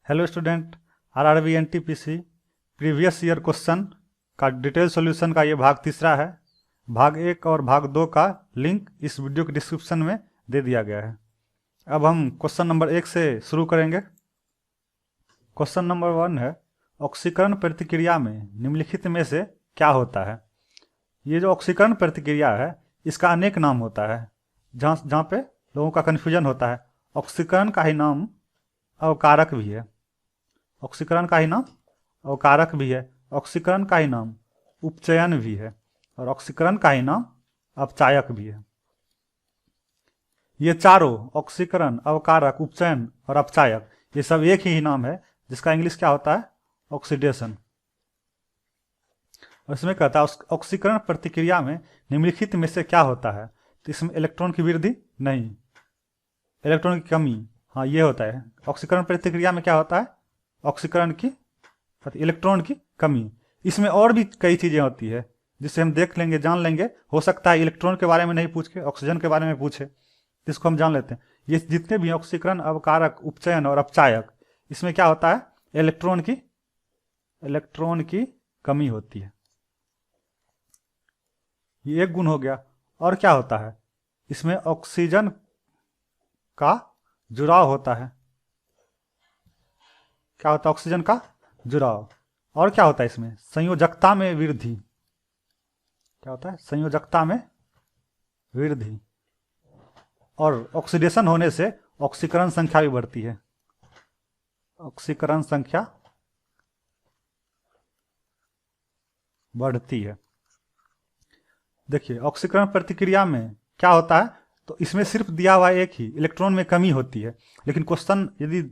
Hello student, RRB NTPC previous year question का detail solution का ये भाग तीसरा है। भाग 1 और भाग 2 का लिंक इस वीडियो के डिस्क्रिप्शन में दे दिया गया है। अब हम क्वेश्चन नंबर 1 से शुरू करेंगे। क्वेश्चन नंबर 1 है, ऑक्सीकरण प्रतिक्रिया में निम्नलिखित में से क्या होता है। ये जो ऑक्सीकरण प्रतिक्रिया है इसका अनेक नाम होता है, जहाँ पे लोगों का कन्फ्यूजन होता है। ऑक्सीकरण का ही नाम अवकारक भी है, ऑक्सीकरण का ही नाम अवकारक भी है, ऑक्सीकरण का ही नाम उपचयन भी है और ऑक्सीकरण का ही नाम अपचायक भी है। ये चारों ऑक्सीकरण, अवकारक, उपचयन और अपचायक ये सब एक ही नाम है, जिसका इंग्लिश क्या होता है, ऑक्सीडेशन। और इसमें कहता है ऑक्सीकरण प्रतिक्रिया में निम्नलिखित में से क्या होता है। तो इसमें इलेक्ट्रॉन की वृद्धि नहीं, इलेक्ट्रॉन की कमी, हाँ ये होता है। ऑक्सीकरण प्रतिक्रिया में क्या होता है, ऑक्सीकरण की, इलेक्ट्रॉन की कमी। इसमें और भी कई चीजें होती है जिसे हम देख लेंगे, जान लेंगे। हो सकता है इलेक्ट्रॉन के बारे में नहीं पूछ के ऑक्सीजन के बारे में पूछे, जिसको हम जान लेते हैं। ये जितने भी ऑक्सीकरण, अवकारक, उपचयन और अपचायक, इसमें क्या होता है, इलेक्ट्रॉन की कमी होती है। ये एक गुण हो गया। और क्या होता है, इसमें ऑक्सीजन का जुड़ाव होता है। क्या होता है, ऑक्सीजन का जुड़ाव। और क्या होता है, इसमें संयोजकता में वृद्धि। क्या होता है, संयोजकता में वृद्धि। और ऑक्सीडेशन होने से ऑक्सीकरण संख्या भी बढ़ती है, ऑक्सीकरण संख्या बढ़ती है। देखिए ऑक्सीकरण प्रतिक्रिया में क्या होता है, तो इसमें सिर्फ दिया हुआ एक ही, इलेक्ट्रॉन में कमी होती है। लेकिन क्वेश्चन यदि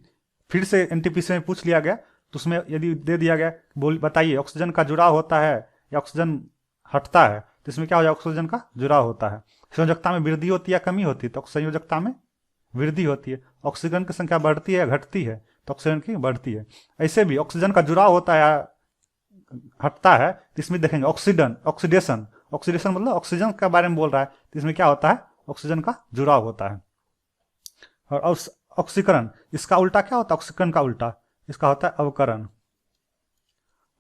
फिर से एनटीपीसी में पूछ लिया गया तो उसमें यदि दे दिया गया, बताइए ऑक्सीजन का जुड़ाव होता है या ऑक्सीजन हटता है, तो इसमें क्या हो जाए, ऑक्सीजन का जुड़ाव होता है। संयोजकता में वृद्धि होती है या कमी होती है, तो संयोजकता में वृद्धि होती है। ऑक्सीजन की संख्या बढ़ती है या घटती है, तो ऑक्सीजन की बढ़ती है। ऐसे भी ऑक्सीजन का जुड़ाव होता है या हटता है, तो इसमें देखेंगे ऑक्सीडेशन, ऑक्सीडेशन मतलब ऑक्सीजन के बारे में बोल रहा है, तो इसमें क्या होता है, ऑक्सीजन का जुड़ाव होता है। और ऑक्सीकरण, इसका उल्टा क्या होता है, ऑक्सीकरण का उल्टा इसका होता है अवकरण।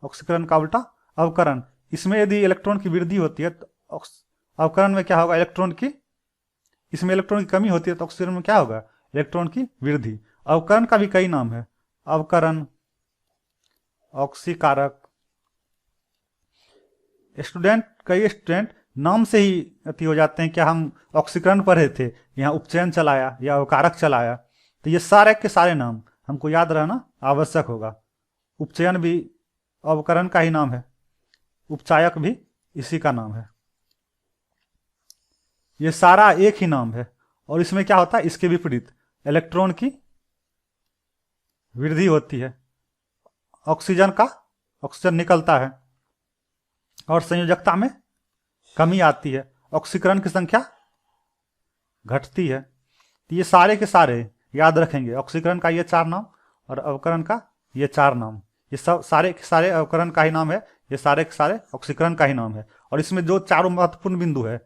ऑक्सीकरण का उल्टा अवकरण। इसमें यदि इलेक्ट्रॉन की वृद्धि होती है तो अवकरण में क्या होगा, इलेक्ट्रॉन की, इसमें इलेक्ट्रॉन की कमी होती है तो ऑक्सीकरण में क्या होगा, इलेक्ट्रॉन की वृद्धि। अवकरण का भी कई नाम है, अवकरण, ऑक्सीकारक। कई स्टूडेंट नाम से ही अति हो जाते हैं, क्या हम ऑक्सीकरण पढ़े थे, यहाँ उपचयन चलाया या अवकारक चलाया। तो ये सारे के सारे नाम हमको याद रहना आवश्यक होगा। उपचयन भी अवकरण का ही नाम है, उपचायक भी इसी का नाम है। ये सारा एक ही नाम है। और इसमें क्या होता है, इसके विपरीत इलेक्ट्रॉन की वृद्धि होती है, ऑक्सीजन निकलता है और संयोजकता में कमी आती है, ऑक्सीकरण की संख्या घटती है। तो ये सारे के सारे याद रखेंगे, ऑक्सीकरण का ये 4 नाम और अवकरण का ये 4 नाम। ये सब सारे के सारे अवकरण का ही नाम है, ये सारे के सारे ऑक्सीकरण का ही नाम है। और इसमें जो चारों महत्वपूर्ण बिंदु है,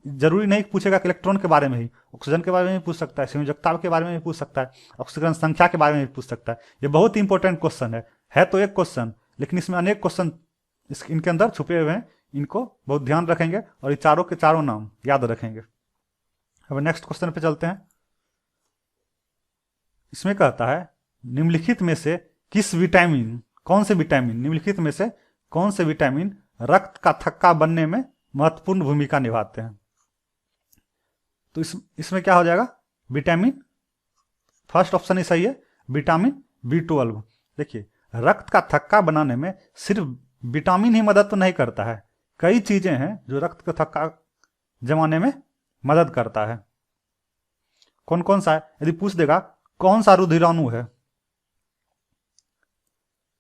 जरूरी नहीं पूछेगा कि इलेक्ट्रॉन के बारे में ही, ऑक्सीजन के बारे में भी पूछ सकता है, संयोजकता के बारे में भी पूछ सकता है, ऑक्सीकरण संख्या के बारे में भी पूछ सकता है। ये बहुत ही इंपॉर्टेंट क्वेश्चन है तो एक क्वेश्चन, लेकिन इसमें अनेक क्वेश्चन इनके अंदर छुपे हुए हैं। इनको बहुत ध्यान रखेंगे और ये चारों के चारों नाम याद रखेंगे। अब नेक्स्ट क्वेश्चन पे चलते हैं। इसमें कहता है, निम्नलिखित में से किस विटामिन, कौन से विटामिन, निम्नलिखित में से कौन से विटामिन रक्त का थक्का बनने में महत्वपूर्ण भूमिका निभाते हैं। तो इसमें क्या हो जाएगा, विटामिन, फर्स्ट ऑप्शन ही सही है, विटामिन B12। देखिए रक्त का थक्का बनाने में सिर्फ विटामिन ही मदद तो नहीं करता है, कई चीजें हैं जो रक्त का थक्का जमाने में मदद करता है। कौन कौन सा है, यदि पूछ देगा कौन सा रुधिराणु है,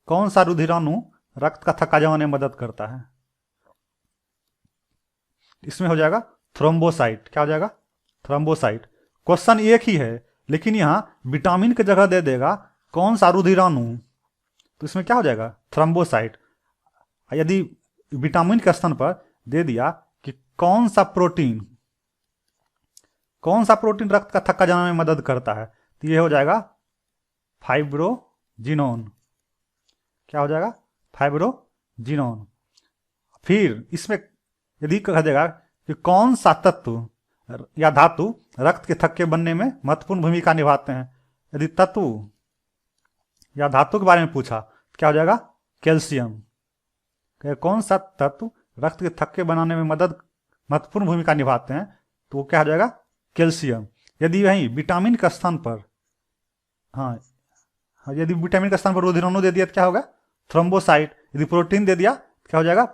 कौन सा रुधिराणु रक्त का थक्का जमाने में मदद करता है, इसमें हो जाएगा थ्रोम्बोसाइट। क्या हो जाएगा, थ्रोम्बोसाइट। क्वेश्चन एक ही है लेकिन यहां विटामिन की जगह दे देगा कौन सा रुधिराणु, तो इसमें क्या हो जाएगा, थ्रोम्बोसाइट। यदि विटामिन के स्थान पर दे दिया कि कौन सा प्रोटीन रक्त का थक्का जमाने में मदद करता है, तो ये हो जाएगा फाइब्रोब्लास्ट। जीनोन। क्या हो जाएगा? फाइब्रोजिनोन। फिर इसमें यदि कहा जाएगा कि कौन सा तत्व या धातु रक्त के थक्के बनने में महत्वपूर्ण भूमिका निभाते हैं, यदि तत्व या धातु के बारे में पूछा तो क्या हो जाएगा? कैल्शियम। कौन सा तत्व रक्त के थक्के बनाने में महत्वपूर्ण भूमिका निभाते हैं, तो वो क्या हो जाएगा? कैल्शियम। यदि वहीं विटामिन के स्थान पर, हाँ यदि विटामिन के स्थान पर रुधिराणु दे दिया तो क्या होगा? थ्रोम्बोसाइट। यदि प्रोटीन दे दिया तो क्या हो जाएगा?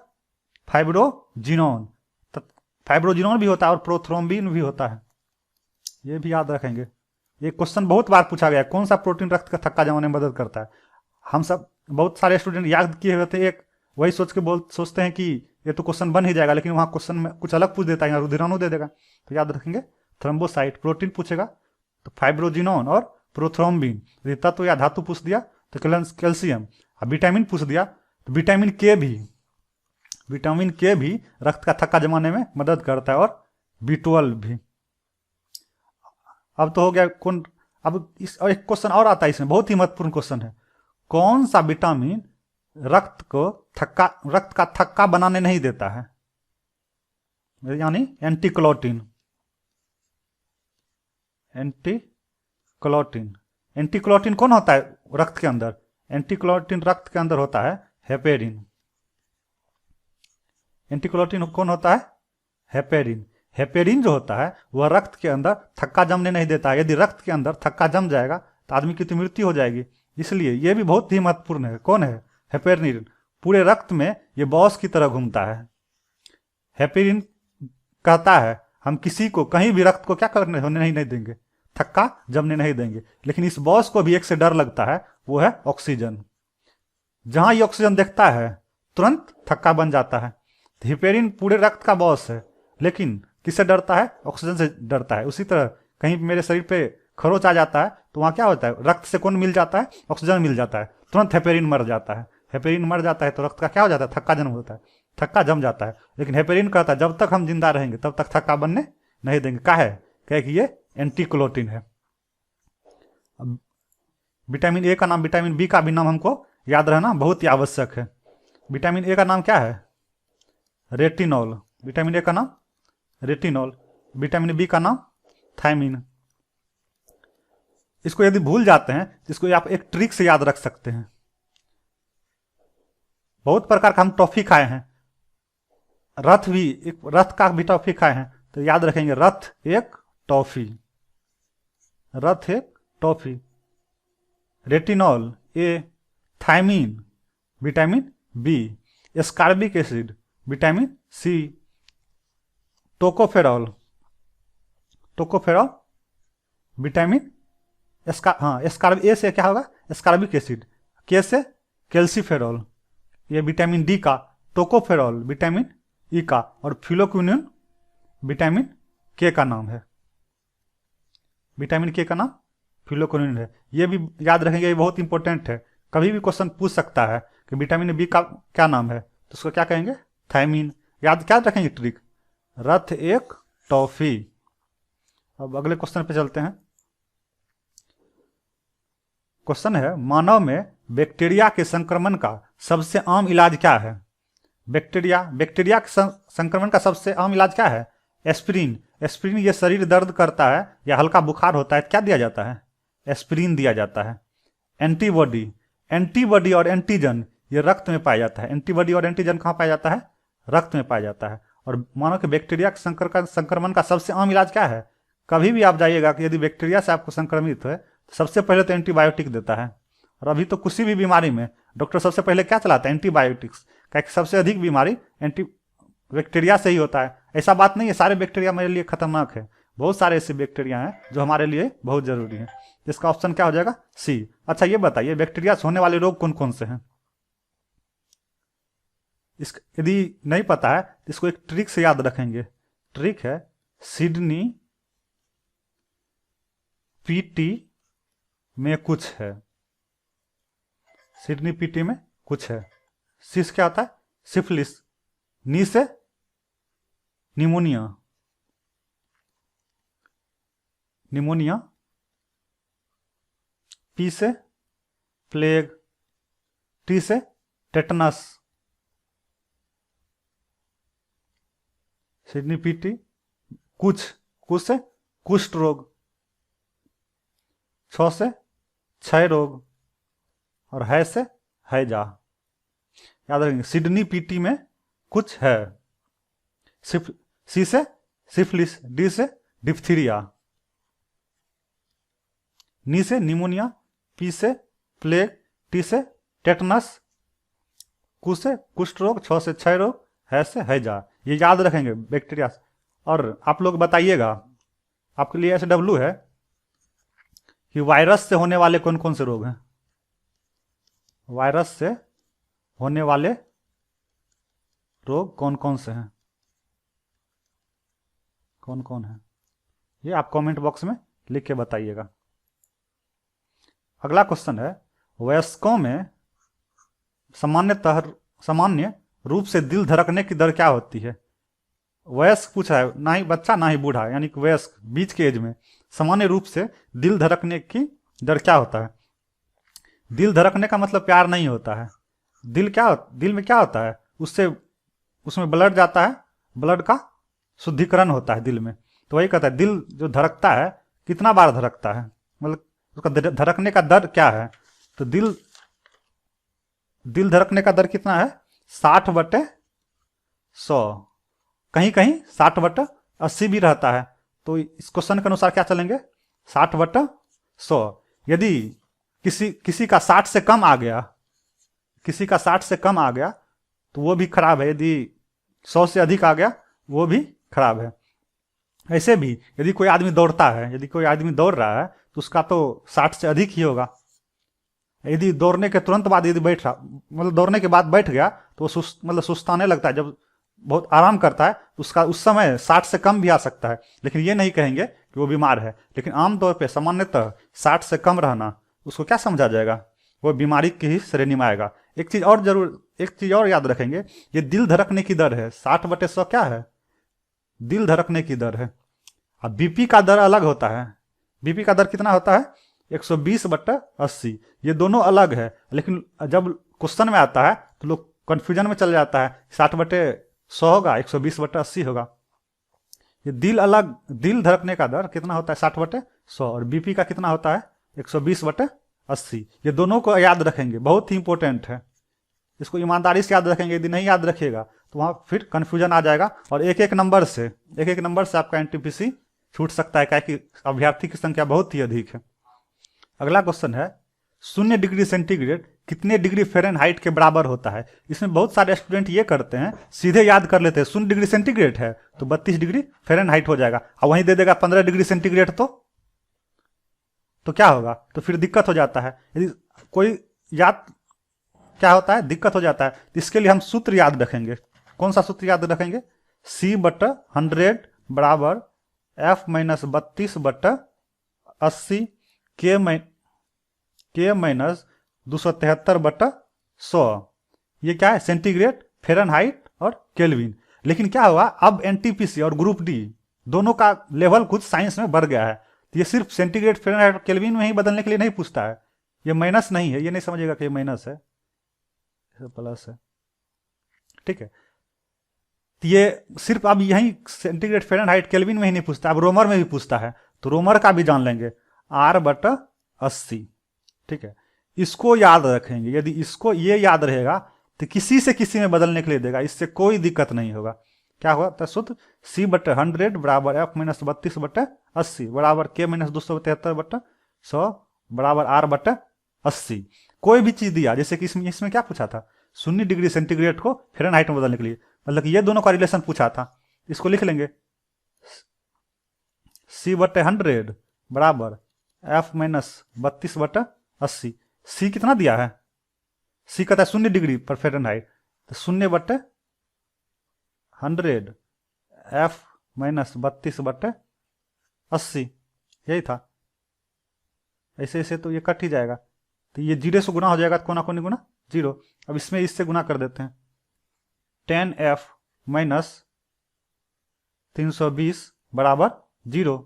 फाइब्रोजिनोन। तो फाइब्रोजिनोन भी होता है और प्रोथ्रोम्बिन भी होता है, ये भी याद रखेंगे। ये क्वेश्चन बहुत बार पूछा गया, कौन सा प्रोटीन रक्त का थक्का जमाने में मदद करता है। हम सब बहुत सारे स्टूडेंट याद किए हुए थे, एक वही सोच के सोचते हैं कि ये तो क्वेश्चन बन ही जाएगा, लेकिन वहाँ क्वेश्चन में कुछ अलग पूछ देता है, यहाँ रुधिराणु दे देगा। तो याद रखेंगे थ्रोम्बोसाइट। प्रोटीन पूछेगा तो फाइब्रोजिनोन और प्रोथ्रोम्बिन। यदि तत्व या धातु पूछ दिया तो कैल्शियम। और विटामिन पूछ दिया तो विटामिन के भी रक्त का थक्का जमाने में मदद करता है, और B12 भी। अब तो हो गया कौन। अब इस और एक क्वेश्चन और आता है, इसमें बहुत ही महत्वपूर्ण क्वेश्चन है। कौन सा विटामिन रक्त का थक्का बनाने नहीं देता है, यानी एंटीक्लोटिन। एंटीक्लोटिन कौन होता है रक्त के अंदर? एंटीक्लोटिन रक्त के अंदर होता है हेपेरिन। एंटीक्लोटिन कौन होता है? हेपेरिन। हेपेरिन जो होता है वह रक्त के अंदर थक्का जमने नहीं देता है। यदि रक्त के अंदर थक्का जम जाएगा तो आदमी की तो मृत्यु हो जाएगी। इसलिए यह भी बहुत ही महत्वपूर्ण है। कौन है? हेपेरिन। पूरे रक्त में ये बॉस की तरह घूमता है। हेपेरिन कहता है हम किसी को कहीं भी रक्त को क्या करने होने नहीं देंगे, थक्का जमने नहीं देंगे। लेकिन इस बॉस को भी एक से डर लगता है, वो है ऑक्सीजन। जहां ये ऑक्सीजन देखता है तुरंत थक्का बन जाता है। तो हेपेरिन पूरे रक्त का बॉस है, लेकिन किससे डरता है? ऑक्सीजन से डरता है। उसी तरह कहीं मेरे शरीर पे खरोच आ जाता है तो वहां क्या होता है? रक्त से कौन मिल जाता है? ऑक्सीजन मिल जाता है, तुरंत हेपेरिन मर जाता है। हेपेरिन मर जाता है तो रक्त का क्या हो जाता है? थक्का जन्म होता है, थक्का जम जाता है। लेकिन हेपेरिन कहता है जब तक हम जिंदा रहेंगे तब तक थक्का बनने नहीं देंगे। क्या है? क्या कि ये एंटीक्लोटिन है। अब विटामिन ए का नाम, विटामिन बी का भी नाम हमको याद रहना बहुत ही आवश्यक है। विटामिन ए का नाम क्या है? रेटिनॉल। विटामिन ए का नाम रेटिनॉल। विटामिन बी का नाम थायमिन। इसको यदि भूल जाते हैं तो इसको आप एक ट्रिक से याद रख सकते हैं। बहुत प्रकार का हम टॉफी खाए हैं, रथ का भी टॉफी खाए हैं, तो याद रखेंगे रथ एक toffee. Retinol A, thiamine vitamin B, ascorbic acid vitamin C, tocopherol vitamin ascorbic A से क्या होगा? Ascorbic acid. के से कैल्सीफेरॉल। ये विटामिन डी का टोकोफेरॉल विटामिन ई का, और फिलोक्विनिन विटामिन के का नाम है। विटामिन के का नाम फिलोक्विनिन है। ये भी याद रखेंगे, ये बहुत इंपॉर्टेंट है। कभी भी क्वेश्चन पूछ सकता है कि विटामिन बी का क्या नाम है, तो उसको क्या कहेंगे? थायमिन। क्या रखेंगे ट्रिक? रथ एक टॉफी। अब अगले क्वेश्चन पे चलते हैं। क्वेश्चन है मानव में बैक्टीरिया के संक्रमण का सबसे आम इलाज क्या है? बैक्टीरिया के संक्रमण का सबसे आम इलाज क्या है? एस्पिरिन। एस्पिरिन ये शरीर दर्द करता है या हल्का बुखार होता है, क्या दिया जाता है? एस्पिरिन दिया जाता है। एंटीबॉडी और एंटीजन ये रक्त में पाया जाता है। एंटीबॉडी और एंटीजन कहाँ पाया जाता है? रक्त में पाया जाता है। और मानो कि बैक्टीरिया के संक्रमण का सबसे आम इलाज क्या है? कभी भी आप जाइएगा कि यदि बैक्टीरिया से आपको संक्रमित है तो सबसे पहले तो एंटीबायोटिक देता है। और अभी तो किसी भी बीमारी में डॉक्टर सबसे पहले क्या चलाता है? एंटीबायोटिक्स। क्या सबसे अधिक बीमारी बैक्टीरिया से ही होता है। ऐसा बात नहीं है सारे बैक्टीरिया मेरे लिए खतरनाक है, बहुत सारे ऐसे बैक्टीरिया हैं जो हमारे लिए बहुत जरूरी है। इसका ऑप्शन क्या हो जाएगा? सी। अच्छा ये बताइए बैक्टीरिया से होने वाले रोग कौन कौन से हैं? यदि नहीं पता है तो इसको एक ट्रिक से याद रखेंगे। ट्रिक है सिडनी पीटी में कुछ है। सिडनी पीटी में कुछ है। सिस क्या होता है? सिफिलिस। नी से निमोनिया। पी से प्लेग, टी से टेटनस, सिडनी पीटी, कुछ से कुष्ठ रोग, 6 से क्षय रोग, और है से हैजा। याद रखेंगे, सिडनी पीटी में कुछ है, सी से सिफिलिस, डी से डिप्थीरिया, नी से निमोनिया, पी से प्लेग, टी से टेटनस, कु से कुष्ठ रोग, 6 से क्षय रोग, है से हैजा। ये याद रखेंगे बैक्टीरिया। और आप लोग बताइएगा, आपके लिए SW है कि वायरस से होने वाले कौन कौन से रोग हैं। वायरस से होने वाले रोग कौन कौन से हैं, कौन कौन है, ये आप कमेंट बॉक्स में लिख के बताइएगा। अगला क्वेश्चन है, वयस्कों में सामान्य रूप से दिल धड़कने की दर क्या होती है। वयस्क पूछा है, ना ही बच्चा ना ही बूढ़ा, यानी कि वयस्क बीच के एज में सामान्य रूप से दिल धड़कने की दर क्या होता है। दिल धड़कने का मतलब प्यार नहीं होता है। दिल में क्या होता है, उसमें ब्लड जाता है, ब्लड का शुद्धिकरण होता है दिल में। तो वही कहता है, दिल जो धड़कता है कितना बार धड़कता है, मतलब उसका धड़कने का दर क्या है। तो दिल धड़कने का दर कितना है, 60/100, कहीं कहीं 60/80 भी रहता है। तो इस क्वेश्चन के अनुसार क्या चलेंगे, 60/100। यदि किसी का 60 से कम आ गया, तो वो भी खराब है। यदि 100 से अधिक आ गया वो भी खराब है। ऐसे भी यदि कोई आदमी दौड़ता है, यदि कोई आदमी दौड़ रहा है तो उसका तो 60 से अधिक ही होगा। यदि दौड़ने के तुरंत बाद यदि मतलब दौड़ने के बाद बैठ गया तो वो सुस्ताने लगता है। जब बहुत आराम करता है तो उसका उस समय 60 से कम भी आ सकता है। लेकिन ये नहीं कहेंगे कि वो बीमार है। लेकिन आमतौर पर सामान्यतः 60 से कम रहना उसको क्या समझा जाएगा, वो बीमारी की ही श्रेणी में आएगा। एक चीज और याद रखेंगे, ये दिल धड़कने की दर है। 60/100 क्या है, दिल धड़कने की दर है। अब बीपी का दर अलग होता है। बीपी का दर कितना होता है, 120/80। ये दोनों अलग है। लेकिन जब क्वेश्चन में आता है तो लोग कंफ्यूजन में चल जाता है, 60/100 होगा, 120/80 होगा। ये दिल धड़कने का दर कितना होता है, 60/100, और बीपी का कितना होता है, 120/80। ये दोनों को याद रखेंगे, बहुत ही इंपॉर्टेंट है। इसको ईमानदारी से याद रखेंगे। यदि नहीं याद रखिएगा तो वहां फिर कंफ्यूजन आ जाएगा, और एक एक नंबर से आपका एनटीपीसी छूट सकता है, क्योंकि अभ्यर्थी की संख्या बहुत ही अधिक है। अगला क्वेश्चन है, 0 डिग्री सेंटीग्रेड कितने डिग्री फ़ारेनहाइट के बराबर होता है। इसमें बहुत सारे स्टूडेंट ये करते हैं, सीधे याद कर लेते हैं 0 डिग्री सेंटीग्रेड है तो 32 डिग्री फ़ारेनहाइट हो जाएगा, और वहीं दे देगा 15 डिग्री सेंटीग्रेड तो क्या होगा, तो फिर दिक्कत हो जाता है। यदि कोई क्या होता है, दिक्कत हो जाता है। तो इसके लिए हम सूत्र याद रखेंगे। कौन सा सूत्र याद रखेंगे, C/100 बराबर F - 32/80 K - 273/100। ये क्या है, सेंटीग्रेड, फ़ारेनहाइट और केल्विन। लेकिन क्या हुआ, अब एनटीपीसी और ग्रुप डी दोनों का लेवल कुछ साइंस में बढ़ गया है। तो ये सिर्फ सेंटीग्रेड, फ़ारेनहाइट और केल्विन में ही बदलने के लिए नहीं पूछता है। ये माइनस नहीं है, ये नहीं समझिएगा कि ये माइनस है, प्लस है, ठीक है। तो ये सिर्फ अब यही सेंटीग्रेड, फ़ारेनहाइट, केल्विन में ही नहीं पूछता, अब रोमर में भी पूछता है। तो रोमर का भी जान लेंगे, R/80, ठीक है। इसको याद रखेंगे। यदि इसको ये याद रहेगा तो किसी से किसी में बदलने के लिए देगा, इससे कोई दिक्कत नहीं होगा। क्या होगा, तो सूत्र C/100 बराबर F - 32/80 बराबर K - 273/100 बराबर R/80। कोई भी चीज दिया, जैसे कि इसमें क्या पूछा था, 0 डिग्री सेंटीग्रेड को फ़ारेनहाइट में बदलने के लिए, मतलब कि ये दोनों का रिलेशन पूछा था। इसको लिख लेंगे, C/100 बराबर F - 32/80। C कितना दिया है, C कहता है 0 डिग्री पर फ़ारेनहाइट, तो 0/100 F - 32/80, यही था। ऐसे तो ये कट ही जाएगा, तो ये 0 से गुना हो जाएगा, तो कोना कोनी गुना 0। अब इसमें इससे गुना कर देते हैं, 10F - 320 बराबर 0।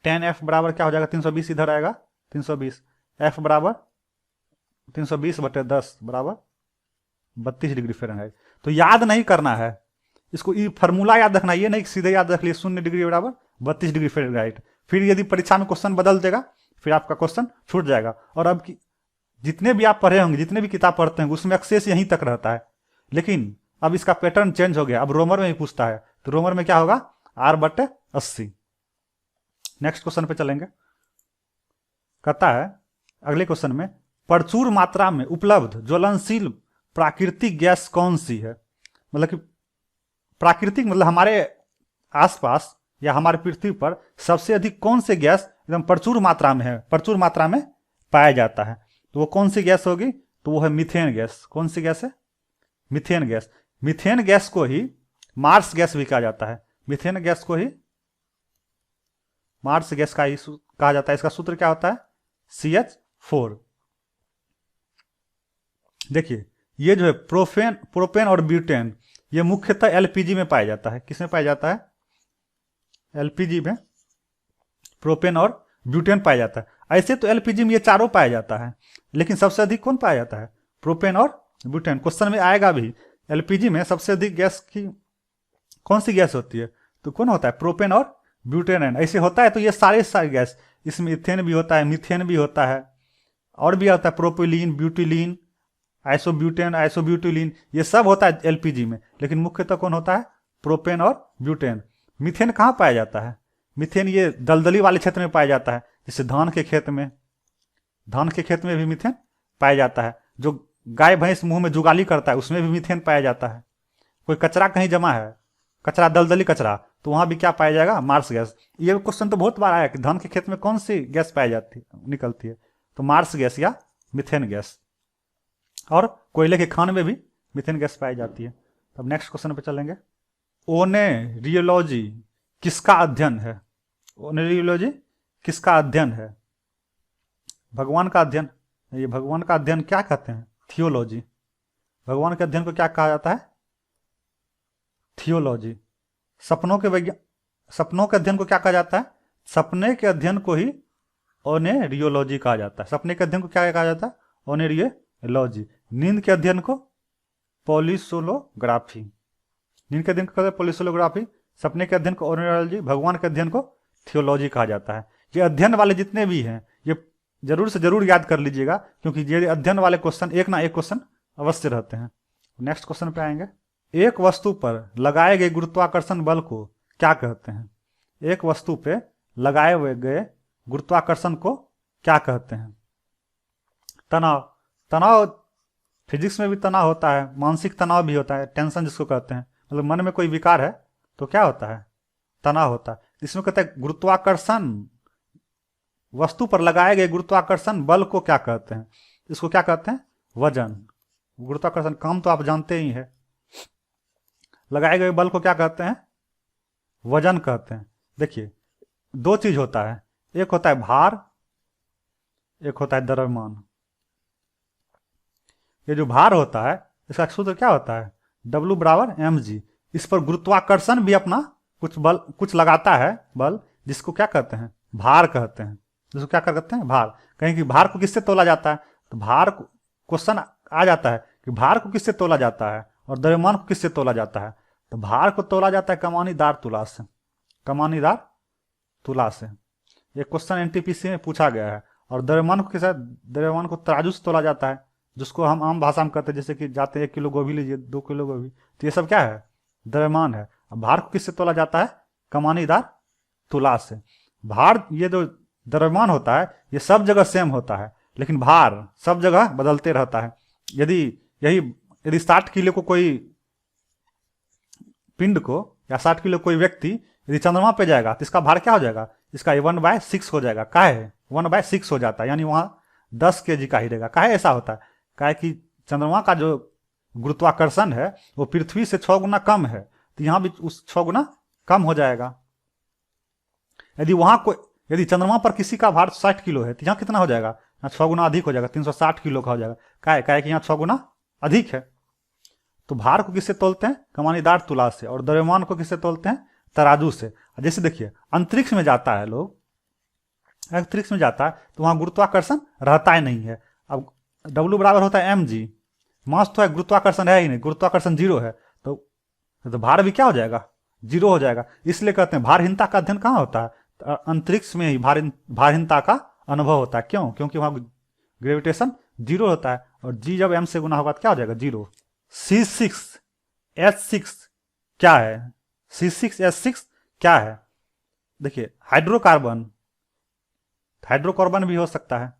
10F बराबर क्या हो जाएगा, 320 इधर आएगा, 320, F बराबर 320/10 बराबर 32 डिग्री फ़ारेनहाइट। तो याद नहीं करना है इसको, ये फार्मूला याद रखना, ये नहीं सीधे याद रख लिए 0 डिग्री बराबर 32 डिग्री फ़ारेनहाइट। फिर यदि परीक्षा में क्वेश्चन बदल देगा फिर आपका क्वेश्चन छूट जाएगा। और अब जितने भी आप पढ़े होंगे, जितने भी किताब पढ़ते हैं उसमें एक्सेस यहीं तक रहता है, लेकिन अब इसका पैटर्न चेंज हो गया, अब रोमर में ही पूछता है। तो रोमर में क्या होगा, R/80। नेक्स्ट क्वेश्चन पे चलेंगे। कहता है अगले क्वेश्चन में, प्रचुर मात्रा में उपलब्ध ज्वलनशील प्राकृतिक गैस कौन सी है। मतलब कि प्राकृतिक मतलब हमारे आसपास या हमारे पृथ्वी पर सबसे अधिक कौन से गैस एकदम प्रचुर मात्रा में है, प्रचुर मात्रा में पाया जाता है। तो वो कौन सी गैस होगी, तो वो है मीथेन गैस। कौन सी गैस है, मीथेन गैस। मीथेन गैस को ही मार्स गैस भी कहा जाता है। मीथेन गैस को ही मार्स गैस का ही कहा जाता है। इसका सूत्र क्या होता है, CH4। देखिए ये जो है प्रोपेन और ब्यूटेन, ये मुख्यतः एलपीजी में पाया जाता है। किसमें पाया जाता है, एलपीजी में प्रोपेन और ब्यूटेन पाया जाता है। ऐसे तो एलपीजी में ये चारों पाया जाता है, लेकिन सबसे अधिक कौन पाया जाता है, प्रोपेन और ब्यूटेन। क्वेश्चन में आएगा भी, एलपीजी में सबसे अधिक गैस की कौन सी गैस होती है, तो कौन होता है, प्रोपेन और ब्यूटेन। ऐसे होता है तो ये सारे गैस, इसमें इथेन भी होता है, मीथेन भी होता है, और भी होता है प्रोपिलीन, ब्यूटिलीन, आइसोब्यूटिलीन, ये सब होता है एलपीजी में। लेकिन मुख्यतः कौन होता है, प्रोपेन और ब्यूटेन। मीथेन कहाँ पाया जाता है, मीथेन ये दलदली वाले क्षेत्र में पाया जाता है, जैसे धान के खेत में भी मीथेन पाया जाता है। जो गाय भैंस मुंह में जुगाली करता है उसमें भी मीथेन पाया जाता है। कोई कचरा कहीं जमा है, कचरा दलदली कचरा, तो वहां भी क्या पाया जाएगा, मार्स गैस। ये क्वेश्चन तो बहुत बार आया कि धान के खेत में कौन सी गैस पाई जाती निकलती है, तो मार्स गैस या मीथेन गैस। और कोयले के खान में भी मीथेन गैस पाई जाती है। अब नेक्स्ट क्वेश्चन पे चलेंगे। ओनेरियोलॉजी किसका अध्ययन है, ओनेरियोलॉजी किसका अध्ययन है, भगवान का अध्ययन। ये भगवान का अध्ययन क्या कहते हैं, थियोलॉजी। भगवान के अध्ययन को क्या कहा जाता है, थियोलॉजी। सपनों के अध्ययन को क्या कहा जाता है, सपने के अध्ययन को ही ओनेरियोलॉजी कहा जाता है। सपने के अध्ययन को क्या कहा जाता है, ओनेरियोलॉजी। नींद के अध्ययन को पॉलिसोलोग्राफी, नींद के अध्ययन को कहते हैं पॉलिसोलोग्राफी, सपने के अध्ययन को ओनेरियोलॉजी, भगवान के अध्ययन को थियोलॉजी कहा जाता है। ये अध्ययन वाले जितने भी हैं ये जरूर से जरूर याद कर लीजिएगा, क्योंकि ये अध्ययन वाले क्वेश्चन एक ना एक क्वेश्चन अवश्य रहते हैं। नेक्स्ट क्वेश्चन पे आएंगे। एक वस्तु पर लगाए गए गुरुत्वाकर्षण बल को क्या कहते हैं, एक वस्तु पे लगाए हुए गए गुरुत्वाकर्षण को क्या कहते हैं। तनाव फिजिक्स में भी तनाव होता है, मानसिक तनाव भी होता है, टेंशन जिसको कहते हैं, मतलब मन में कोई विकार है तो क्या होता है, तनाव होता है। इसमें कहते हैं गुरुत्वाकर्षण, वस्तु पर लगाए गए गुरुत्वाकर्षण बल को क्या कहते हैं, इसको क्या कहते हैं, वजन। गुरुत्वाकर्षण काम तो आप जानते ही है, लगाए गए बल को क्या कहते हैं, वजन कहते हैं। देखिए दो चीज होता है, एक होता है भार, एक होता है द्रव्यमान। ये जो भार होता है इसका सूत्र क्या होता है, W = mg। इस पर गुरुत्वाकर्षण भी अपना कुछ लगाता है बल, जिसको क्या कहते हैं, भार कहते हैं। जिसको क्या कहते हैं, भार। कहीं कि भार को किससे तोला जाता है, तो भार को क्वेश्चन आ जाता है कि भार को किससे तोला जाता है और द्रव्यमान को किससे तोला जाता है। तो भार को तोला जाता है कमानीदार तुला से, कमानीदार तुला से। ये क्वेश्चन एनटीपीसी में पूछा गया है। और द्रव्यमान को किससे, द्रव्यमान को तराजू से तोला जाता है, जिसको हम आम भाषा में कहते हैं, जैसे कि जाते 1 किलो गोभी लीजिए, 2 किलो गोभी, तो ये सब क्या है, द्रव्यमान है। अब भार को किससे तोला जाता है, कमानीदार तुला से। भार, ये जो द्रव्यमान होता है ये सब जगह सेम होता है, लेकिन भार सब जगह बदलते रहता है। यदि 60 किलो को कोई पिंड को या 60 किलो कोई व्यक्ति यदि चंद्रमा पे जाएगा तो इसका भार क्या हो जाएगा, इसका 1/6 हो जाएगा। का है 1/6 हो जाता है, यानी वहां 10 kg का ही रहेगा। काहे ऐसा होता है, काहे कि चंद्रमा का जो गुरुत्वाकर्षण है वो पृथ्वी से 6 गुना कम है, तो यहां भी उस 6 गुना कम हो जाएगा। यदि चंद्रमा पर किसी का भार 60 किलो है तो यहाँ कितना हो जाएगा, यहाँ 6 गुना अधिक हो जाएगा, 360 किलो का हो जाएगा। काहे कि यहाँ 6 गुना अधिक है। तो भार को किससे तोलते हैं, कमानीदार तुला से, और द्रव्यमान को किससे तोलते हैं, तराजू से। जैसे देखिए अंतरिक्ष में जाता है लोग, अंतरिक्ष में जाता है तो वहां गुरुत्वाकर्षण रहता ही नहीं है। अब W बराबर होता है mg, मास तो है, गुरुत्वाकर्षण है ही नहीं, गुरुत्वाकर्षण 0 है, तो भार भी क्या हो जाएगा, 0 हो जाएगा। इसलिए कहते हैं भारहीनता का अध्ययन कहाँ होता है, तो अंतरिक्ष में ही भारहीनता का अनुभव होता है। क्यों? क्योंकि वहां ग्रेविटेशन 0 होता है, और g जब m से गुना होगा तो क्या हो जाएगा, 0। C6H6 क्या है, C6H6 क्या है? देखिए हाइड्रोकार्बन, हाइड्रोकार्बन भी हो सकता है,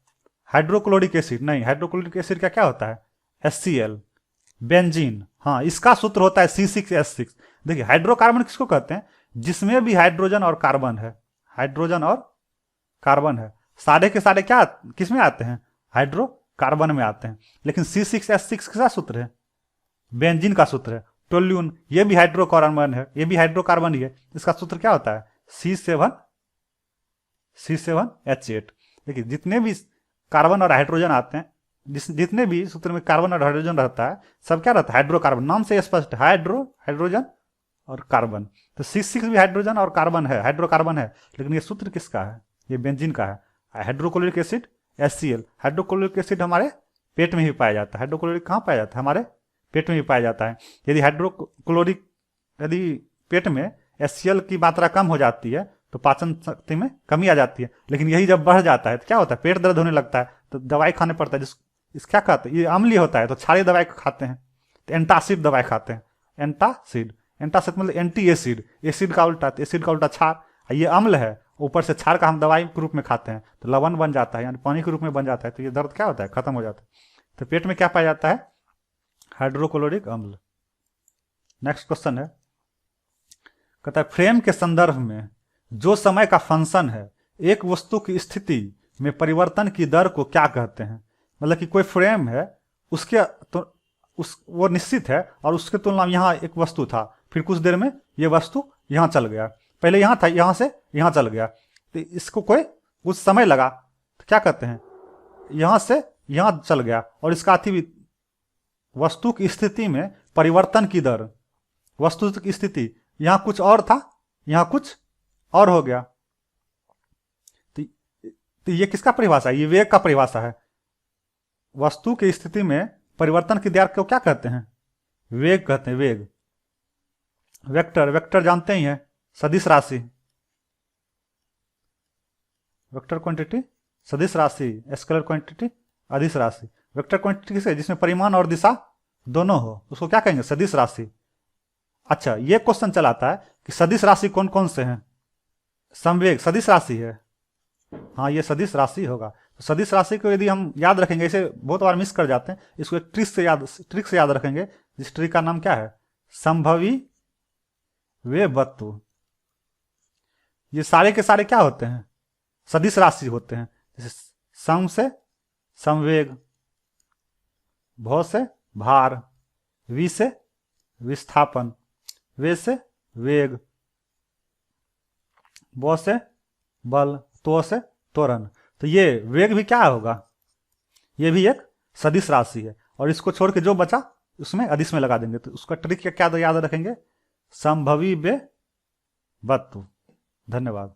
हाइड्रोक्लोरिक एसिड नहीं, हाइड्रोक्लोरिक एसिड का क्या होता है, HCl, बेंजीन, हाँ इसका सूत्र होता है C6H6। देखिए हाइड्रोकार्बन किसको कहते हैं, जिसमें भी हाइड्रोजन और कार्बन है, हाइड्रोजन और कार्बन है, सारे के सारे क्या किस में आते हैं, हाइड्रोकार्बन में आते हैं। लेकिन C6H6 किसका सूत्र है, बेंजीन का सूत्र है। टोल्यून ये भी हाइड्रोकार्बन है, ये भी हाइड्रोकार्बन ही है, इसका सूत्र क्या होता है, C7H8। देखिए जितने भी कार्बन और हाइड्रोजन आते हैं, जितने भी सूत्र में कार्बन और हाइड्रोजन रहता है, सब क्या रहता है, हाइड्रोकार्बन, नाम से स्पष्ट, हाइड्रोजन और कार्बन। तो C6 भी हाइड्रोजन और कार्बन है, हाइड्रोकार्बन है, लेकिन ये सूत्र किसका है, ये बेंजीन का है। Hydrochloric acid HCl, hydrochloric acid हमारे पेट में ही पाया जाता है, हाइड्रोक्लोरिक कहाँ पाया जाता है, हमारे पेट में ही पाया जाता है। यदि पेट में HCl की मात्रा कम हो जाती है तो पाचन शक्ति में कमी आ जाती है, लेकिन यही जब बढ़ जाता है तो क्या होता है, पेट दर्द होने लगता है, तो दवाई खाने पड़ता है। इस क्या खाते हैं, ये अम्लीय होता है तो क्षारीय दवाई खाते हैं, तो एंटासिड दवाई खाते हैं। एंटासिड मतलब एंटी एसिड, एसिड का उल्टा, एसिड का उल्टा क्षार, ये अम्ल है, ऊपर से क्षार का हम दवाई के रूप में खाते हैं, तो लवण बन जाता है, यानी पानी के रूप में बन जाता है, तो ये दर्द क्या होता है, खत्म हो जाता है। तो पेट में क्या पाया जाता है, हाइड्रोक्लोरिक अम्ल। नेक्स्ट क्वेश्चन है, कहता है फ्रेम के संदर्भ में जो समय का फंक्शन है एक वस्तु की स्थिति में परिवर्तन की दर को क्या कहते हैं। मतलब कि कोई फ्रेम है, उसके तो वो निश्चित है, और उसके तुलना में यहाँ एक वस्तु था, फिर कुछ देर में ये वस्तु यहाँ चल गया, पहले यहाँ था, यहाँ से यहाँ चल गया, तो इसको कोई कुछ समय लगा, तो क्या कहते हैं, यहाँ से यहाँ चल गया, और इसका अर्थ भी वस्तु की स्थिति में परिवर्तन की दर, वस्तु की स्थिति, यहाँ कुछ और था, यहाँ कुछ और हो गया, तो ये किसका परिभाषा है, ये वेग का परिभाषा है। वस्तु की स्थिति में परिवर्तन की दर को क्या कहते हैं, वेग कहते हैं, वेग। वेक्टर जानते ही हैं, सदिश राशि, वेक्टर क्वांटिटी सदिश राशि, स्केलर क्वांटिटी अदिश राशि। वेक्टर क्वांटिटी किसे, जिसमें परिमाण और दिशा दोनों हो, उसको क्या कहेंगे, सदिश राशि। अच्छा ये क्वेश्चन चलाता है कि सदिश राशि कौन कौन से हैं, समवेग सदिश राशि है, हाँ ये सदिश राशि होगा। तो सदिश राशि को यदि हम याद रखेंगे, इसे बहुत बार मिस कर जाते हैं, इसको एक ट्रिक से याद रखेंगे, जिस ट्रिक का नाम क्या है, संभवी वे वस्तु। ये सारे के सारे क्या होते हैं, सदिश राशि होते हैं। जैसे सम से संवेग, भौ से भार, वी से विस्थापन, वे से वेग, बौ से बल, तो से त्वरण। तो ये वेग भी क्या होगा, ये भी एक सदिश राशि है, और इसको छोड़ के जो बचा उसमें अदिश में लगा देंगे। तो उसका ट्रिक क्या याद रखेंगे, संभवी बे वस्तु। धन्यवाद।